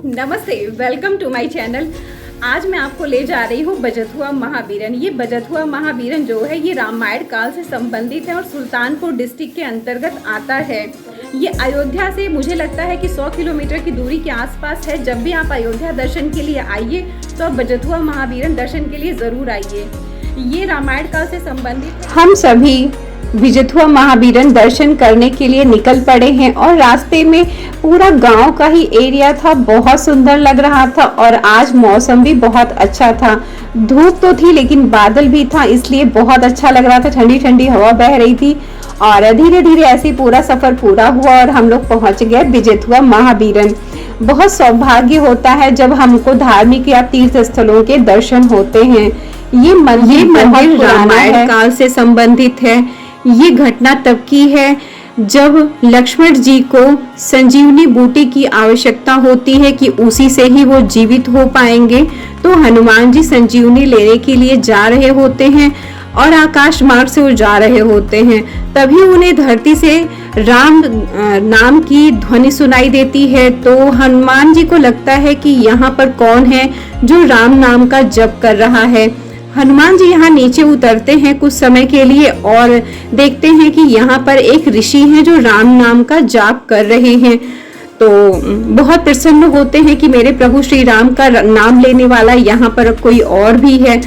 नमस्ते, welcome to my channel. आज मैं आपको ले जा रही हूँ बजथुआ महावीरन। ये बजथुआ महावीरन जो है ये रामायण काल से संबंधित है और सुल्तानपुर डिस्ट्रिक्ट के अंतर्गत आता है। ये अयोध्या से मुझे लगता है कि 100 किलोमीटर की दूरी के आसपास है। जब भी आप अयोध्या दर्शन के लिए आइए तो आप बजथुआ महावीरन दर्शन के लिए ज़रूर आइए। ये रामायण काल से संबंधित हम सभी बजथुआ महावीरन दर्शन करने के लिए निकल पड़े हैं और रास्ते में पूरा गांव का ही एरिया था, बहुत सुंदर लग रहा था और आज मौसम भी बहुत अच्छा था। धूप तो थी लेकिन बादल भी था, इसलिए बहुत अच्छा लग रहा था। ठंडी ठंडी हवा बह रही थी और धीरे धीरे ऐसे पूरा सफर पूरा हुआ और हम लोग पहुंच गए बजथुआ महावीरन। बहुत सौभाग्य होता है जब हमको धार्मिक या तीर्थ स्थलों के दर्शन होते हैं। ये मंदिर रामायण काल से संबंधित है। ये घटना तब की है जब लक्ष्मण जी को संजीवनी बूटी की आवश्यकता होती है कि उसी से ही वो जीवित हो पाएंगे। तो हनुमान जी संजीवनी लेने के लिए जा रहे होते हैं और आकाश मार्ग से वो जा रहे होते हैं। तभी उन्हें धरती से राम नाम की ध्वनि सुनाई देती है। तो हनुमान जी को लगता है कि यहाँ पर कौन है जो राम नाम का जप कर रहा है। हनुमान जी यहाँ नीचे उतरते हैं कुछ समय के लिए और देखते हैं कि यहाँ पर एक ऋषि हैं जो राम नाम का जाप कर रहे हैं। तो बहुत प्रसन्न होते हैं कि मेरे प्रभु श्री राम का नाम लेने वाला यहाँ पर कोई और भी है।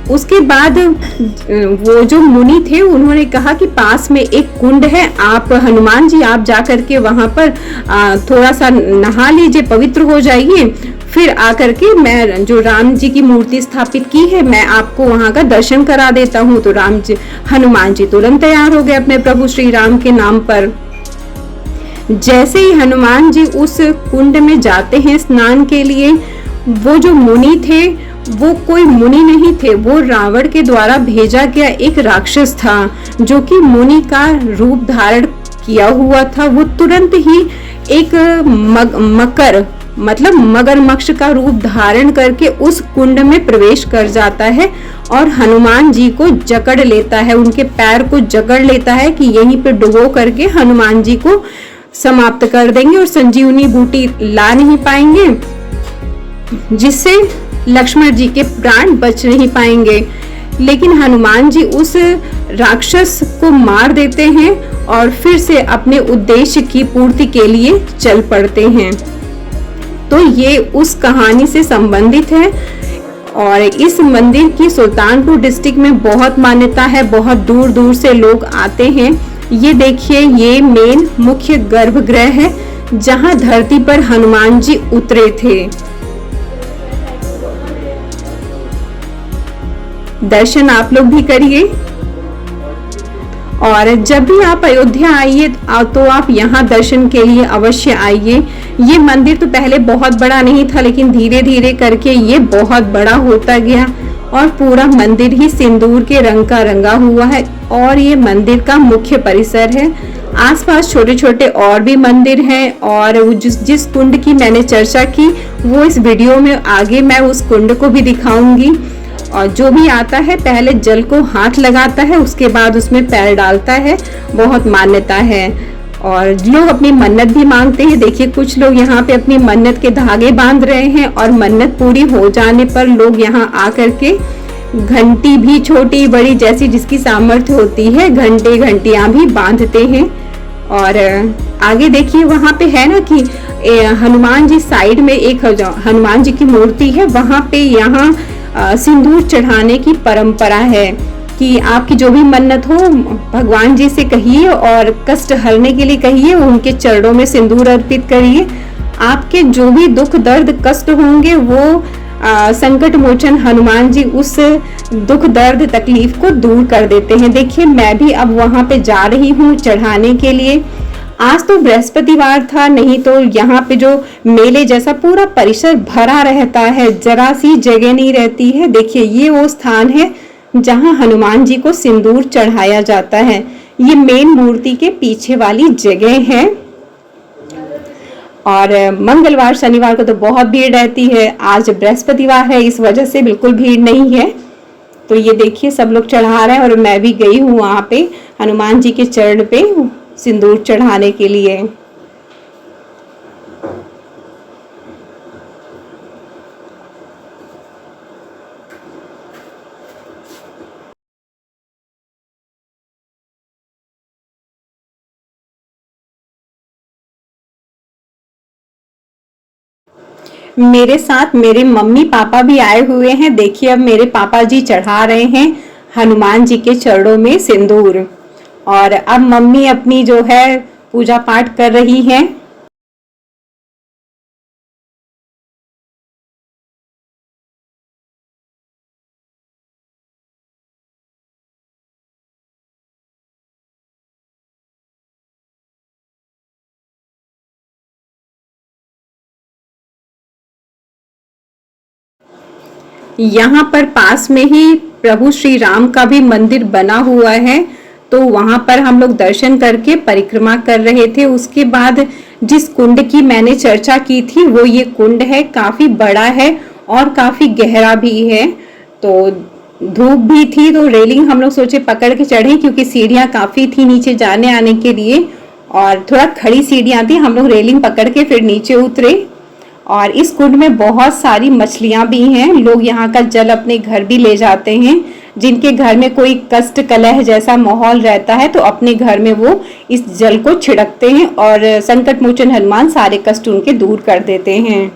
उसके बाद वो जो मुनि थे उन्होंने कहा कि पास में एक कुंड है, आप हनुमान जी आप जा करके वहाँ पर थोड़ा सा नहा लीजिए, पवित्र हो जाइए, फिर आकर के मैं जो राम जी की मूर्ति स्थापित की है मैं आपको वहाँ का दर्शन करा देता हूँ। तो हनुमान जी तुरंत तैयार हो गए अपने प्रभु श्री राम के नाम पर। जैसे ही हनुमान जी उस कुंड में जाते हैं स्नान के लिए, वो जो मुनि थे वो कोई मुनि नहीं थे, वो रावण के द्वारा भेजा गया एक राक्षस था जो कि मुनि का रूप धारण किया हुआ था। वो तुरंत ही एक मगरमच्छ का रूप धारण करके उस कुंड में प्रवेश कर जाता है और हनुमान जी को जकड़ लेता है, उनके पैर को जकड़ लेता है कि यहीं पे डुबो करके हनुमान जी को समाप्त कर देंगे और संजीवनी बूटी ला नहीं पाएंगे, जिससे लक्ष्मण जी के प्राण बच नहीं पाएंगे। लेकिन हनुमान जी उस राक्षस को मार देते हैं और फिर से अपने उद्देश्य की पूर्ति के लिए चल पड़ते हैं। तो ये उस कहानी से संबंधित है और इस मंदिर की सुल्तानपुर डिस्ट्रिक्ट में बहुत मान्यता है, बहुत दूर दूर से लोग आते हैं। ये देखिए, ये मेन मुख्य गर्भगृह है जहां धरती पर हनुमान जी उतरे थे। दर्शन आप लोग भी करिए और जब भी आप अयोध्या आइए तो आप यहाँ दर्शन के लिए अवश्य आइए। ये मंदिर तो पहले बहुत बड़ा नहीं था लेकिन धीरे धीरे करके ये बहुत बड़ा होता गया और पूरा मंदिर ही सिंदूर के रंग का रंगा हुआ है और ये मंदिर का मुख्य परिसर है। आसपास छोटे छोटे और भी मंदिर हैं और जिस कुंड की मैंने चर्चा की वो इस वीडियो में आगे मैं उस कुंड को भी दिखाऊंगी। और जो भी आता है पहले जल को हाथ लगाता है, उसके बाद उसमें पैर डालता है, बहुत मान्यता है। और लोग अपनी मन्नत भी मांगते हैं। देखिए, कुछ लोग यहाँ पे अपनी मन्नत के धागे बांध रहे हैं और मन्नत पूरी हो जाने पर लोग यहाँ आकर के घंटी भी छोटी बड़ी जैसी जिसकी सामर्थ्य होती है घंटियां भी बांधते हैं। और आगे देखिए वहाँ पे है ना कि हनुमान जी साइड में एक हनुमान जी की मूर्ति है, वहाँ पे यहाँ सिंदूर चढ़ाने की परंपरा है कि आपकी जो भी मन्नत हो भगवान जी से कहिए और कष्ट हरने के लिए कहिए, उनके चरणों में सिंदूर अर्पित करिए। आपके जो भी दुख दर्द कष्ट होंगे वो संकट मोचन हनुमान जी उस दुख दर्द तकलीफ को दूर कर देते हैं। देखिए, मैं भी अब वहां पे जा रही हूँ चढ़ाने के लिए। आज तो बृहस्पतिवार था, नहीं तो यहाँ पे जो मेले जैसा पूरा परिसर भरा रहता है, जरा सी जगह नहीं रहती है। देखिए, ये वो स्थान है जहाँ हनुमान जी को सिंदूर चढ़ाया जाता है। ये मेन मूर्ति के पीछे वाली जगह है और मंगलवार शनिवार को तो बहुत भीड़ रहती है। आज बृहस्पतिवार है, इस वजह से बिल्कुल भीड़ नहीं है। तो ये देखिए, सब लोग चढ़ा रहे हैं और मैं भी गई हूँ वहाँ पे हनुमान जी के चरण पे सिंदूर चढ़ाने के लिए। मेरे साथ मेरे मम्मी पापा भी आए हुए हैं। देखिए अब मेरे पापा जी चढ़ा रहे हैं हनुमान जी के चरणों में सिंदूर, और अब मम्मी अपनी जो है पूजा पाठ कर रही हैं। यहाँ पर पास में ही प्रभु श्री राम का भी मंदिर बना हुआ है, तो वहां पर हम लोग दर्शन करके परिक्रमा कर रहे थे। उसके बाद जिस कुंड की मैंने चर्चा की थी वो ये कुंड है, काफी बड़ा है और काफी गहरा भी है। तो धूप भी थी तो रेलिंग हम लोग सोचे पकड़ के चढ़े, क्योंकि सीढ़ियां काफी थी नीचे जाने आने के लिए, और थोड़ा खड़ी सीढ़ियां थी। हम लोग रेलिंग पकड़ के फिर नीचे उतरे। और इस कुंड में बहुत सारी मछलियां भी हैं। लोग यहाँ का जल अपने घर भी ले जाते हैं। जिनके घर में कोई कष्ट कलह जैसा माहौल रहता है तो अपने घर में वो इस जल को छिड़कते हैं और संकट मोचन हनुमान सारे कष्ट उनके दूर कर देते हैं।